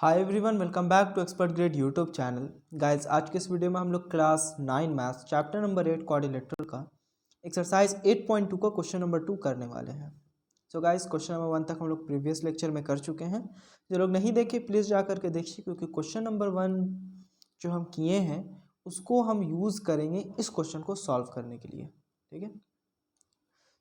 Hi everyone, welcome back to expert grade YouTube channel. Guys, आज के इस video में हम लोग class 9 maths chapter number 8 coordinator का एक्सरसाइज 8.2 का क्वेश्चन नंबर 2 करने वाले हैं। सो गाइस, क्वेश्चन नंबर 1 तक हम लोग प्रीवियस लेक्चर में कर चुके हैं। जो लोग नहीं देखे प्लीज़ जा करके देखिए, क्योंकि क्वेश्चन नंबर 1 जो हम किए हैं उसको हम यूज़ करेंगे इस क्वेश्चन को सॉल्व करने के लिए। ठीक है,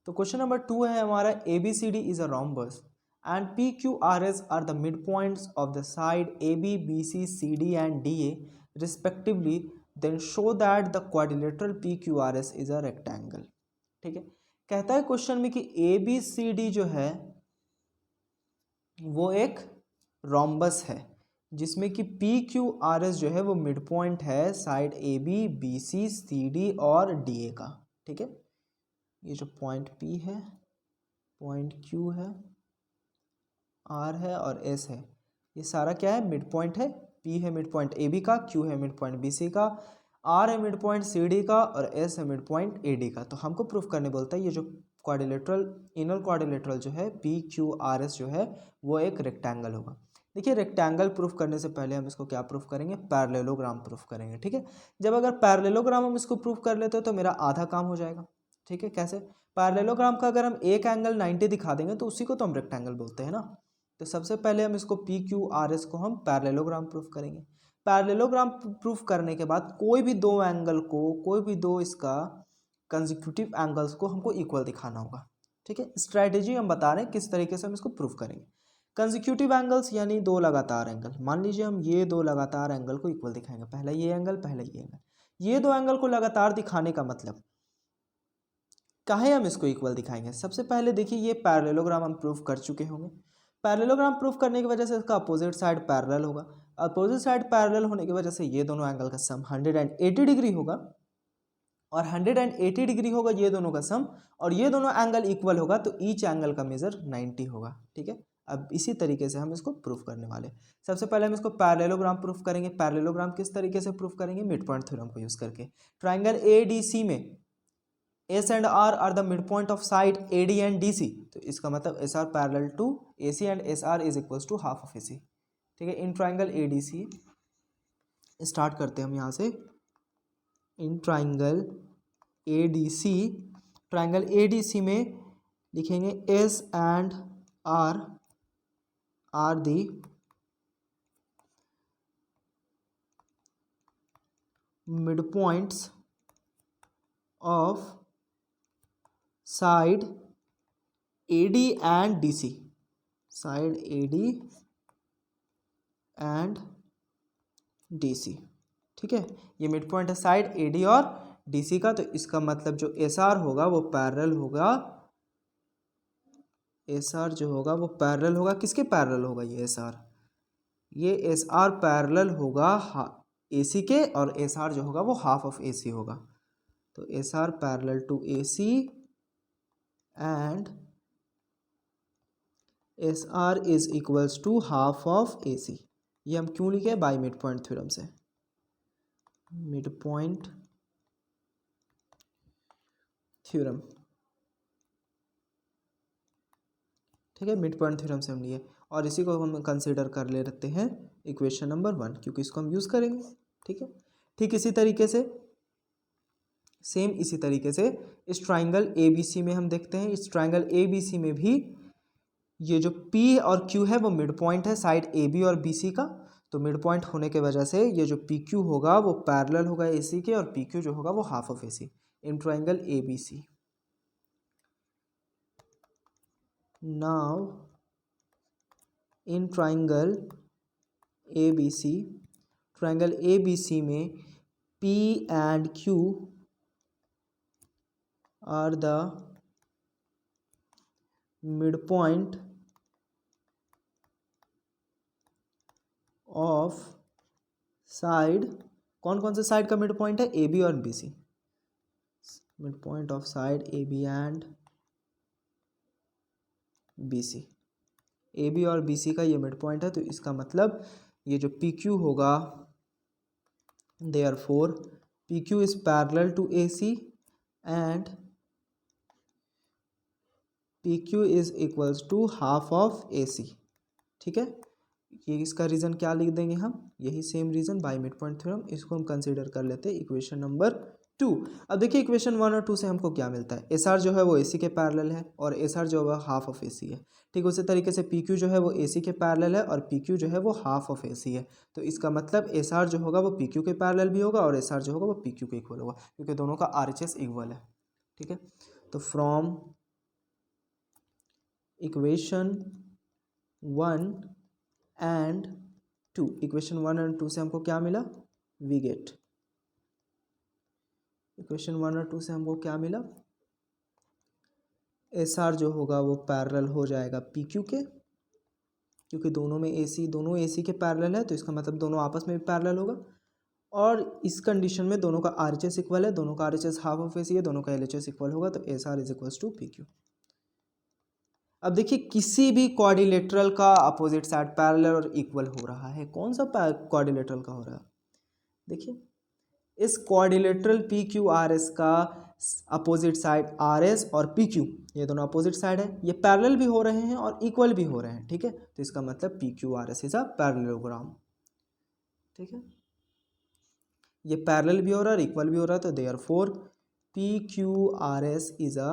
तो क्वेश्चन नंबर 2 है हमारा, ABCD is a rhombus and PQRS are the midpoints of the side AB, BC, CD and DA respectively, then show that the quadrilateral PQRS is a rectangle। ठीक है, कहता है क्वेश्चन में कि ABCD जो है वो एक रोम्बस है जिसमें कि PQRS जो है वो मिड पॉइंट है साइड AB, BC, CD और DA का। ठीक है, ये जो पॉइंट P है, पॉइंट Q है, R है और S है, ये सारा क्या है? मिड पॉइंट है। P है मिड पॉइंट AB का, Q है मिड पॉइंट BC का, R है मिड पॉइंट CD का और S है मिड पॉइंट AD का। तो हमको प्रूफ करने बोलता है ये जो क्वाड्रिलेटरल, इनर क्वाड्रिलेटरल जो है PQRS जो है वो एक रेक्टेंगल होगा। देखिए, रेक्टेंगल प्रूफ करने से पहले हम इसको क्या प्रूफ करेंगे? पैरेललोग्राम प्रूफ करेंगे। ठीक है, जब अगर पैरेललोग्राम हम इसको प्रूफ कर लेते हो तो मेरा आधा काम हो जाएगा। ठीक है, कैसे? पैरेललोग्राम का अगर हम एक एंगल 90 दिखा देंगे तो उसी को तो हम रेक्टेंगल बोलते हैं ना। तो सबसे पहले हम इसको PQRS को हम पैरेललोग्राम प्रूफ करेंगे। पैरेललोग्राम प्रूफ करने के बाद कोई भी दो एंगल को, कोई भी दो इसका कंसेक्यूटिव एंगल्स को हमको इक्वल दिखाना होगा। ठीक है, स्ट्रैटेजी हम बता रहे हैं किस तरीके से हम इसको प्रूफ करेंगे। कंसेक्यूटिव एंगल्स यानी दो लगातार एंगल। मान लीजिए हम ये दो लगातार एंगल को इक्वल दिखाएंगे, पहला ये एंगल, पहला ये एंगल। ये दो एंगल को लगातार दिखाने का मतलब काहे हम इसको इक्वल दिखाएंगे? सबसे पहले देखिए, ये पैरेललोग्राम हम प्रूफ कर चुके होंगे। पैरेललोग्राम प्रूफ करने की वजह से इसका अपोजिट साइड पैरेलल होगा। अपोजिट साइड पैरेलल होने की वजह से ये दोनों एंगल का सम 180 डिग्री होगा और 180 डिग्री होगा ये दोनों का सम, और ये दोनों एंगल इक्वल होगा तो ईच एंगल का मेजर 90 होगा। ठीक है, अब इसी तरीके से हम इसको प्रूफ करने वाले। सबसे पहले हम इसको पैरेललोग्राम प्रूफ करेंगे। पैरेललोग्राम किस तरीके से प्रूफ करेंगे? मिड पॉइंट थ्योरम को यूज करके। ट्राइंगल ADC में S and R are the midpoint of side AD and DC, तो इसका मतलब SR parallel to AC and SR is equals to half of AC। ठीक है, इन ट्राइंगल ADC स्टार्ट करते हैं हम यहाँ से। In triangle ADC, triangle ADC में लिखेंगे S and R are the midpoints of side AD and DC, side AD and DC। ठीक है, ये मिड पॉइंट है साइड AD और DC का, तो इसका मतलब जो SR होगा वो पैरेलल होगा। SR जो होगा वो पैरेलल होगा, किसके पैरेलल होगा? ये SR पैरेलल होगा AC के, और SR जो होगा वो हाफ ऑफ AC होगा। तो SR parallel to AC and SR is equals to half of AC। ये हम क्यों लिखे? बाय मिड पॉइंट थ्योरम से। Mid point theorem. ठीक है, मिड पॉइंट थ्योरम से हम लिए, और इसी को हम कंसीडर कर ले रखते हैं इक्वेशन नंबर 1, क्योंकि इसको हम यूज़ करेंगे। ठीक है, ठीक इसी तरीके से, सेम इसी तरीके से इस ट्राइंगल ABC में हम देखते हैं। इस ट्राइंगल ABC में भी ये जो P और Q है वो मिड पॉइंट है साइड AB और BC का। तो मिड पॉइंट होने के वजह से ये जो PQ होगा वो पैरेलल होगा AC के, और PQ जो होगा वो half of AC in triangle ABC। Now in triangle ABC, triangle ABC में P and Q are the midpoint of side, कौन कौन से साइड का मिड पॉइंट है? AB और BC। Mid point of side AB and BC, AB और BC का ये मिड पॉइंट है, तो इसका मतलब ये जो PQ होगा, therefore PQ is parallel to AC and PQ is equals to half of AC। ठीक है, ये इसका रीज़न क्या लिख देंगे हम, यही same reason bye mid point theorem, इसको हम कंसीडर कर लेते हैं इक्वेशन नंबर 2। अब देखिए इक्वेशन 1 और 2 से हमको क्या मिलता है, एस आर जो है वो ए सी के पैरेलल है और एस आर जो है हाफ ऑफ ए सी है। ठीक उसी तरीके से पी क्यू जो है वो ए सी के पैरेलल है और पी क्यू जो है वो हाफ ऑफ ए सी है। तो इसका मतलब एस आर जो होगा वो पी क्यू के पैरेलल भी होगा और एस आर जो होगा वो पी क्यू के इक्वल होगा, क्योंकि दोनों का आर एच एस इक्वल है। ठीक है, तो from equation 1 and 2, equation 1 and 2 से हमको क्या मिला, वी गेट, इक्वेशन 1 और 2 से हमको क्या मिला, एस आर जो होगा वो पैरेलल हो जाएगा पी क्यू के, क्योंकि दोनों में दोनों ए सी के पैरेलल है, तो इसका मतलब दोनों आपस में भी पैरेलल होगा। और इस कंडीशन में दोनों का आर एच एस इक्वल है, दोनों का R H S half of A C है, दोनों का एल एच एस इक्वल होगा, तो S R is equals to P Q. अब देखिए किसी भी क्वाड्रिलेटरल का अपोजिट साइड पैरेलल और इक्वल हो रहा है, कौन सा क्वाड्रिलेटरल का हो रहा है, देखिए इस quadrilateral P Q R S का अपोजिट साइड आर एस और पी क्यू, ये दोनों अपोजिट साइड है, ये पैरेलल भी हो रहे हैं और इक्वल भी हो रहे हैं। ठीक है, तो इसका मतलब P Q R S is a parallelogram. ठीक है, ये पैरेलल भी हो रहा है और इक्वल भी हो रहा है, तो therefore P Q R S is a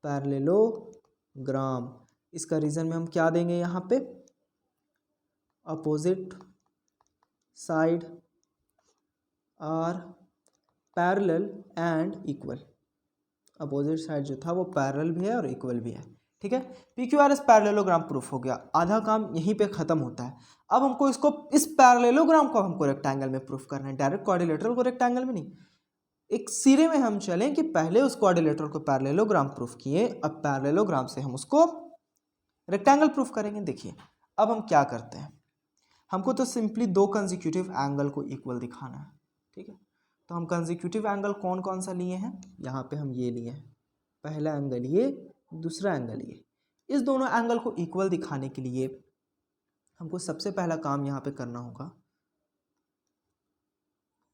parallelogram. इसका रीजन में हम क्या देंगे यहाँ पे, opposite side are parallel and equal, opposite side जो था वो पैरेलल भी है और इक्वल भी है। ठीक है, P Q R S parallelogram proof हो गया, आधा काम यहीं पे खत्म होता है। अब हमको इसको इस पैरेललोग्राम को हमको रेक्टेंगल में प्रूफ करना है, डायरेक्ट क्वाड्रिलेटरल को रेक्टेंगल में नहीं। एक सिरे में हम चलें कि पहले उस क्वाड्रिलेटरल को पैरेललोग्राम प्रूफ किए, अब पैरेललोग्राम से हम उसको रेक्टेंगल प्रूफ करेंगे। देखिए अब हम क्या करते हैं, हमको तो सिंपली दो कंसेक्यूटिव एंगल को इक्वल दिखाना है। ठीक है, तो हम कंसेक्यूटिव एंगल कौन कौन सा लिए हैं, यहाँ पे हम ये लिए हैं, पहला एंगल ये, दूसरा एंगल ये। इस दोनों एंगल को इक्वल दिखाने के लिए हमको सबसे पहला काम यहाँ पे करना होगा,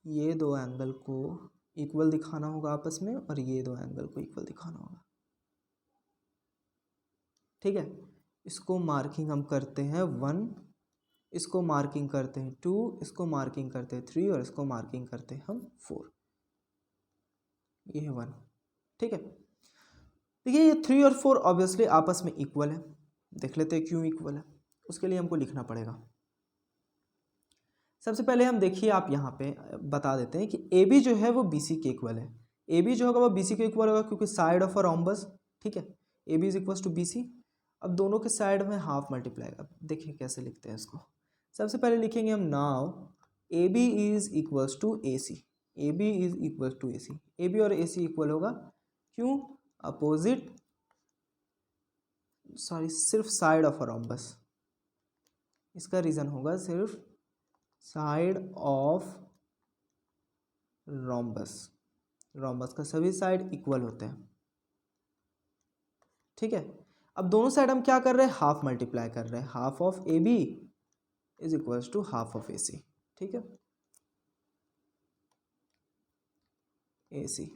ये दो एंगल को इक्वल दिखाना होगा आपस में और ये दो एंगल को इक्वल दिखाना होगा। ठीक है, इसको मार्किंग हम करते हैं 1, इसको मार्किंग करते हैं 2, इसको मार्किंग करते हैं 3 और इसको मार्किंग करते हैं हम 4। ये है 1। ठीक है, देखिए ये 3 और 4 ऑब्वियसली आपस में इक्वल है, देख लेते हैं क्यों इक्वल है। उसके लिए हमको लिखना पड़ेगा, सबसे पहले हम देखिए आप यहाँ पे बता देते हैं कि ए बी जो है वो बी सी के इक्वल है। ए बी जो होगा वो बी सी के इक्वल होगा क्योंकि साइड ऑफ अ रोम्बस। ठीक है, A B is equal to B C. अब दोनों के साइड में हाफ मल्टीप्लाई, अब देखिए कैसे लिखते हैं इसको। सबसे पहले लिखेंगे हम now A B is equals to A C, A B is equal to A C. A B और ए सी इक्वल होगा, क्यों, अपोजिट सिर्फ साइड ऑफ अ रोम्बस, इसका रीज़न होगा सिर्फ साइड ऑफ रोम्बस, रोम्बस का सभी साइड इक्वल होते हैं। ठीक है, अब दोनों साइड हम क्या कर रहे हैं, हाफ मल्टीप्लाई कर रहे हैं, half of A B is equals to half of A C. ठीक है, A C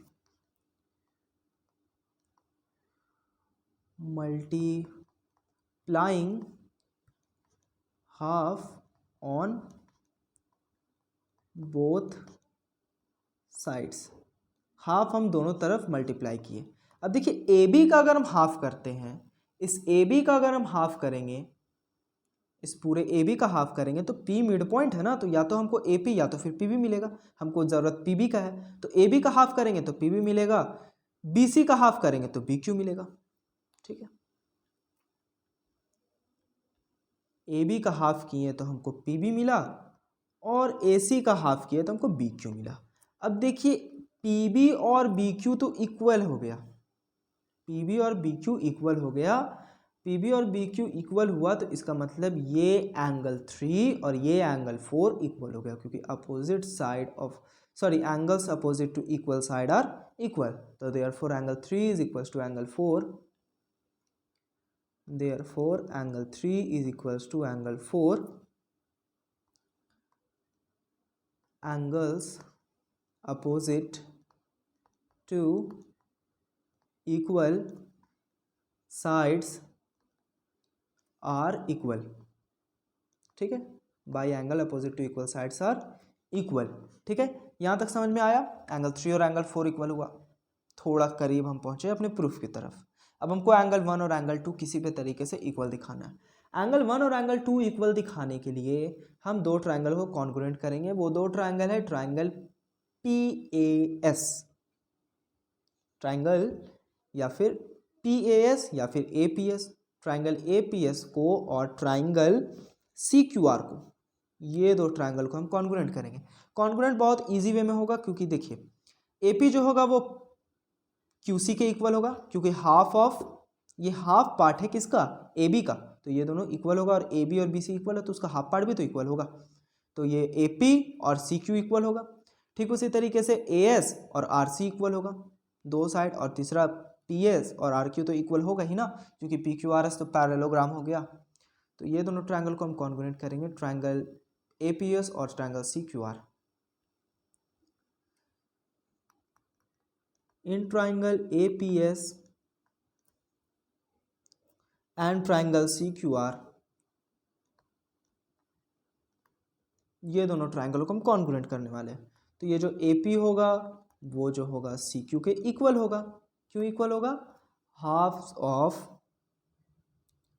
multiplying half on both sides, half हम दोनों तरफ मल्टीप्लाई किए। अब देखिए ए बी का अगर हम हाफ करते हैं, इस ए बी का अगर हम हाफ करेंगे, इस पूरे ए बी का हाफ करेंगे तो पी मिड पॉइंट है ना, तो या तो हमको ए पी या तो फिर पी बी मिलेगा, हमको ज़रूरत पी बी का है, तो ए बी का हाफ करेंगे तो पी बी मिलेगा, बी सी का हाफ करेंगे तो बी क्यू मिलेगा। ठीक है, ए बी का हाफ किए तो हमको पी बी मिला और ए सी का हाफ किए तो हमको बी क्यू मिला। अब देखिए पी बी और बी क्यू तो इक्वल हो गया, पी बी और बी क्यू इक्वल हो गया, पी बी और बी क्यू इक्वल हुआ तो इसका मतलब ये एंगल 3 और ये एंगल 4 इक्वल हो गया, क्योंकि opposite side of angles opposite to equal side are equal, तो therefore angle 3 is equals to angle 4, therefore angle 3 is equals to angle 4, angles opposite to equal sides are equal। ठीक है, by angle opposite to equal sides are equal. ठीक है, यहाँ तक समझ में आया। एंगल 3 और एंगल 4 इक्वल हुआ, थोड़ा करीब हम पहुंचे अपने प्रूफ की तरफ। अब हमको एंगल 1 और एंगल 2 किसी भी तरीके से इक्वल दिखाना है। एंगल 1 और एंगल 2 इक्वल दिखाने के लिए हम दो ट्राइंगल को कॉन्ग्रुएंट करेंगे। वो दो ट्राइंगल है ट्राइंगल PAS, ट्राइंगल या फिर PAS या फिर APS। ट्राइंगल APS को और ट्राइंगल CQR को, ये दो ट्राइंगल को हम कॉन्ग्रुएंट करेंगे। कॉन्ग्रुएंट बहुत इजी वे में होगा, क्योंकि देखिए AP जो होगा वो QC के इक्वल होगा, क्योंकि हाफ ऑफ, ये हाफ पार्ट है किसका, AB का, तो ये दोनों इक्वल होगा। और AB और BC इक्वल है तो उसका हाफ पार्ट भी तो इक्वल होगा, तो ये AP और CQ इक्वल होगा। ठीक उसी तरीके से AS और RC इक्वल होगा, दो साइड। और तीसरा PS और RQ तो इक्वल होगा ही ना, क्योंकि PQRS तो पैरेललोग्राम हो गया। तो ये दोनों ट्राइंगल को हम कॉन्ग्रुएंट करेंगे, ट्राइंगल APS और triangle CQR। In triangle APS and triangle CQR, ये दोनों ट्राइंगलों को हम कॉन्ग्रुएंट करने वाले हैं। तो ये जो AP होगा वो जो होगा CQ के इक्वल होगा। क्यों इक्वल होगा, हाफ ऑफ,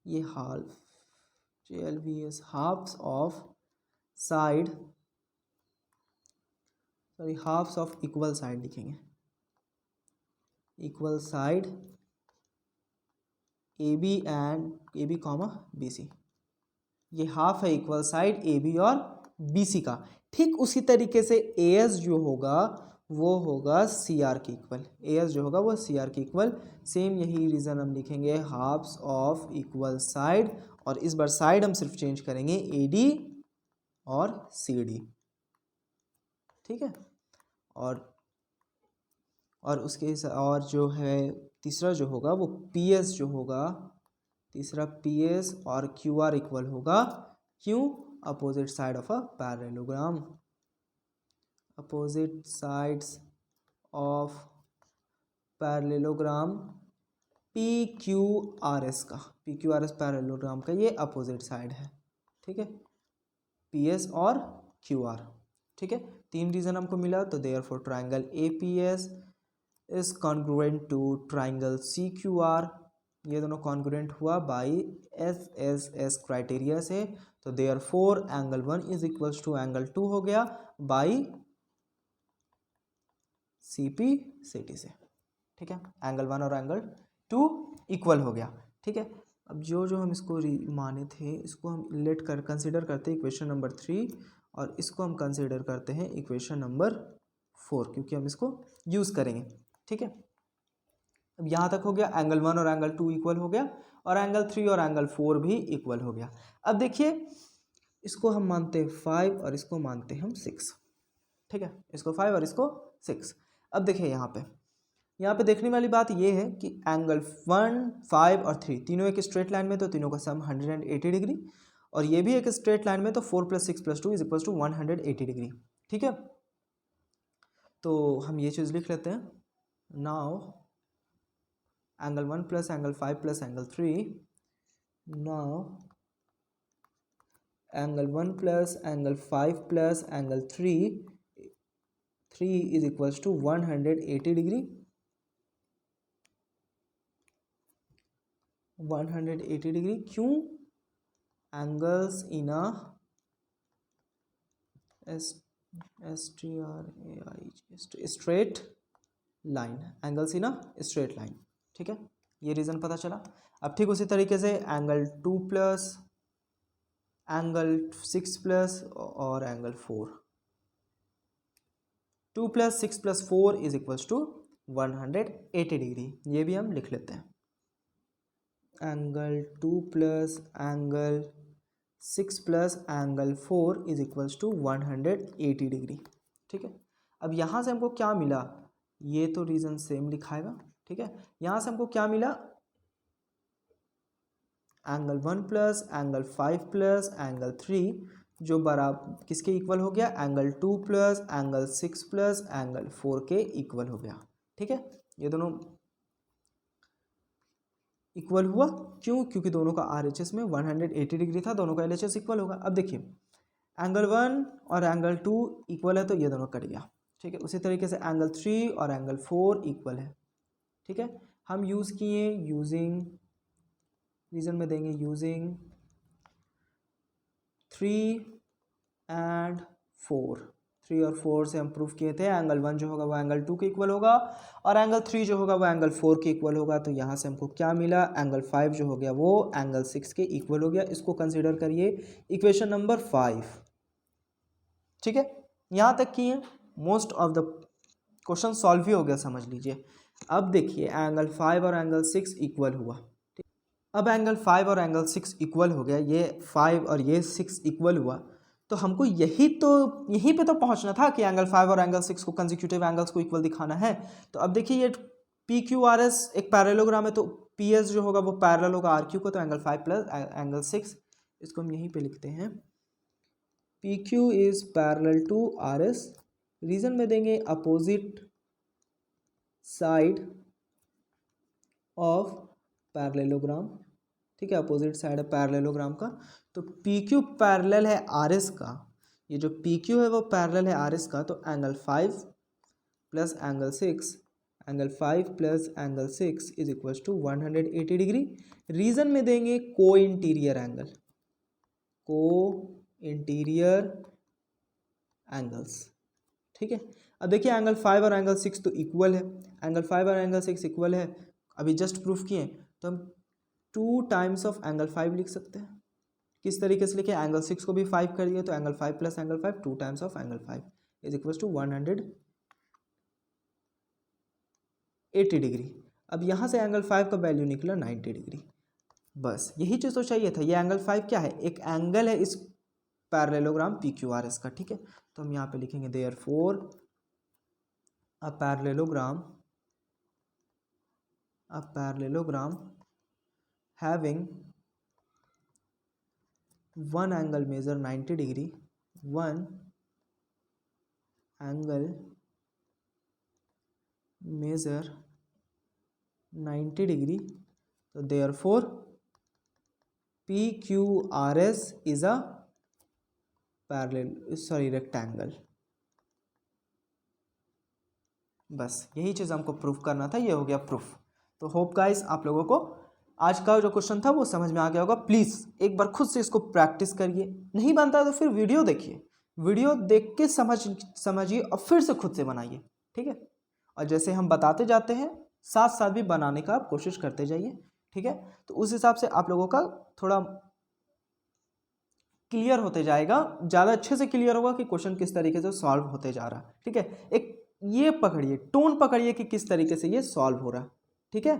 ये half JLVS halves of side, sorry halves of equal side लिखेंगे, equal side AB and AB comma BC। ये हाफ है इक्वल साइड AB और BC का। ठीक उसी तरीके से AS जो होगा वो होगा CR के इक्वल, AS जो होगा वो CR के इक्वल। सेम यही रीज़न हम लिखेंगे, हाफ्स ऑफ इक्वल साइड, और इस बार साइड हम सिर्फ चेंज करेंगे AD और CD। ठीक है, और उसके और जो है तीसरा जो होगा वो PS जो होगा, तीसरा PS और QR इक्वल होगा। क्यों, opposite side of a parallelogram, opposite sides of parallelogram PQRS का, PQRS पैरेललोग्राम का ये अपोजिट साइड है। ठीक है, PS और QR। ठीक है, तीन रीजन हमको मिला। तो therefore triangle APS is congruent to triangle CQR, ये दोनों कॉन्ग्रुएंट हुआ बाई SSS क्राइटेरिया से। तो therefore angle 1 is equals to angle 2 हो गया बाई CP/CT से। ठीक है, एंगल 1 और एंगल 2 इक्वल हो गया। ठीक है, अब जो जो हम इसको माने थे इसको हम लेट कर कंसिडर करते हैं इक्वेशन नंबर 3, और इसको हम कंसिडर करते हैं इक्वेशन नंबर 4, क्योंकि हम इसको यूज़ करेंगे। ठीक है, अब यहाँ तक हो गया, एंगल 1 और एंगल 2 इक्वल हो गया, और एंगल 3 और एंगल 4 भी इक्वल हो गया। अब देखिए, इसको हम मानते हैं 5 और इसको मानते हैं हम 6। ठीक है, इसको 5 और इसको 6। अब देखिए यहाँ पे देखने वाली बात ये है कि एंगल 1, 5 और 3 तीनों एक स्ट्रेट लाइन में, तो तीनों का सम 180 डिग्री, और ये भी एक स्ट्रेट लाइन में, तो 4 + 6 + 2 इज इक्वल टू 180 डिग्री। ठीक है, तो हम ये चीज़ लिख लेते हैं। Now angle 1 + angle 5 + angle 3, now angle 1 + angle 5 + angle 3 is equals to 180 degree, 180 degree. क्यों, angles in a straight line, angles in a straight line. ठीक है, ये रीज़न पता चला। अब ठीक उसी तरीके से एंगल 2 + एंगल 6 + और angle 4, 2 + 6 + 4 is equals to 180 degree, ये भी हम लिख लेते हैं। Angle 2 + angle 6 + angle 4 is equals to 180 degree. ठीक है, अब यहाँ से हमको क्या मिला, ये तो रीज़न सेम लिखाएगा। ठीक है, यहाँ से हमको क्या मिला, एंगल 1 + एंगल 5 + एंगल 3 जो बराबर किसके इक्वल हो गया, एंगल 2 + एंगल 6 + एंगल 4 के इक्वल हो गया। ठीक है, ये दोनों इक्वल हुआ, क्यों? क्योंकि दोनों का RHS में 180 डिग्री था, दोनों का LHS इक्वल होगा। अब देखिए एंगल 1 और एंगल 2 इक्वल है तो ये दोनों कट गया, ठीक है। उसी तरीके से एंगल 3 और एंगल 4 इक्वल है, ठीक है। हम यूज़ किए यूजिंग, रीजन में देंगे यूजिंग 3 एंड 4, 3 और 4 से हम प्रूफ किए थे एंगल 1 जो होगा वो एंगल 2 के इक्वल होगा और एंगल 3 जो होगा वो एंगल 4 के इक्वल होगा। तो यहाँ से हमको क्या मिला, एंगल 5 जो हो गया वो एंगल 6 के इक्वल हो गया। इसको कंसीडर करिए इक्वेशन नंबर 5, ठीक है। यहाँ तक किए, most of the question solve ही हो गया, समझ लीजिए। अब देखिए एंगल 5 और एंगल 6 इक्वल हुआ, ठीक। अब एंगल 5 और एंगल 6 इक्वल हो गया, ये 5 और ये 6 इक्वल हुआ, तो हमको यहीं पे तो पहुंचना था कि एंगल 5 और एंगल 6 को कंसेक्यूटिव एंगल्स को इक्वल दिखाना है। तो अब देखिए ये PQRS एक पैरेललोग्राम है, तो PS जो होगा वो पैरेलल होगा RQ को, तो एंगल 5 प्लस एंगल 6, इसको हम यहीं पे लिखते हैं PQ is parallel to RS। Reason में देंगे अपोजिट साइड ऑफ पैरेललोग्राम, ठीक है, अपोजिट साइड है पैरेललोग्राम का। तो PQ पैरेलल है RS का, ये जो PQ है वो पैरेलल है RS का, तो angle 5 plus angle 6, angle 5 plus angle 6 is equal to 180 degree. Reason में देंगे co-interior angle, co-interior angles, ठीक है। अब देखिए एंगल 5 और एंगल 6 तो इक्वल है, एंगल 5 और एंगल 6 इक्वल है, अभी जस्ट प्रूफ किए, तो हम 2 टाइम्स ऑफ एंगल 5 लिख सकते हैं। किस तरीके से लिखे, एंगल 6 को भी 5 कर दिए तो angle 5 plus angle 5, 2 times of angle 5 is equal to 180 degree. अब यहाँ से एंगल 5 का वैल्यू निकला 90 डिग्री। बस यही चीज़ तो चाहिए था। ये एंगल 5 क्या है, एक एंगल है इस पैरेललोग्राम PQRS का, ठीक है। तो हम यहाँ पे लिखेंगे therefore a parallelogram having one angle measure 90 degree, one angle measure 90 degree, so therefore PQRS is a rectangle। बस यही चीज़ हमको प्रूफ करना था, ये हो गया प्रूफ। तो होप गाइस आप लोगों को आज का जो क्वेश्चन था वो समझ में आ गया होगा। प्लीज़ एक बार खुद से इसको प्रैक्टिस करिए, नहीं बनता है तो फिर वीडियो देखिए, वीडियो देख के समझिए और फिर से खुद से बनाइए, ठीक है। और जैसे हम बताते जाते हैं साथ साथ भी बनाने का आप कोशिश करते जाइए, ठीक है। तो उस हिसाब से आप लोगों का थोड़ा क्लियर होते जाएगा, ज़्यादा अच्छे से क्लियर होगा कि क्वेश्चन किस तरीके से सॉल्व होते जा रहा है, ठीक है। एक ये पकड़िए, टोन पकड़िए कि किस तरीके से ये सॉल्व हो रहा है, ठीक है।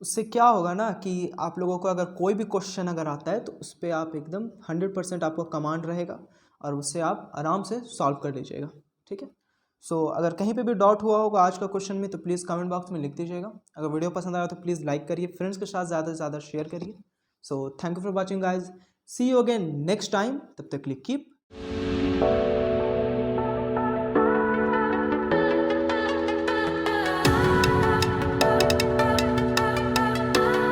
उससे क्या होगा ना कि आप लोगों को अगर कोई भी क्वेश्चन अगर आता है तो उस पर आप एकदम 100% आपको कमांड रहेगा और उससे आप आराम से सॉल्व कर लीजिएगा, ठीक है। सो अगर कहीं पे भी डाउट हुआ होगा आज का क्वेश्चन में तो प्लीज़ कमेंट बॉक्स में लिख दीजिएगा। अगर वीडियो पसंद आया तो प्लीज़ लाइक करिए, फ्रेंड्स के साथ ज़्यादा से ज़्यादा शेयर करिए। So thank you for watching guys, see you again next time, तब तक के लिए कीप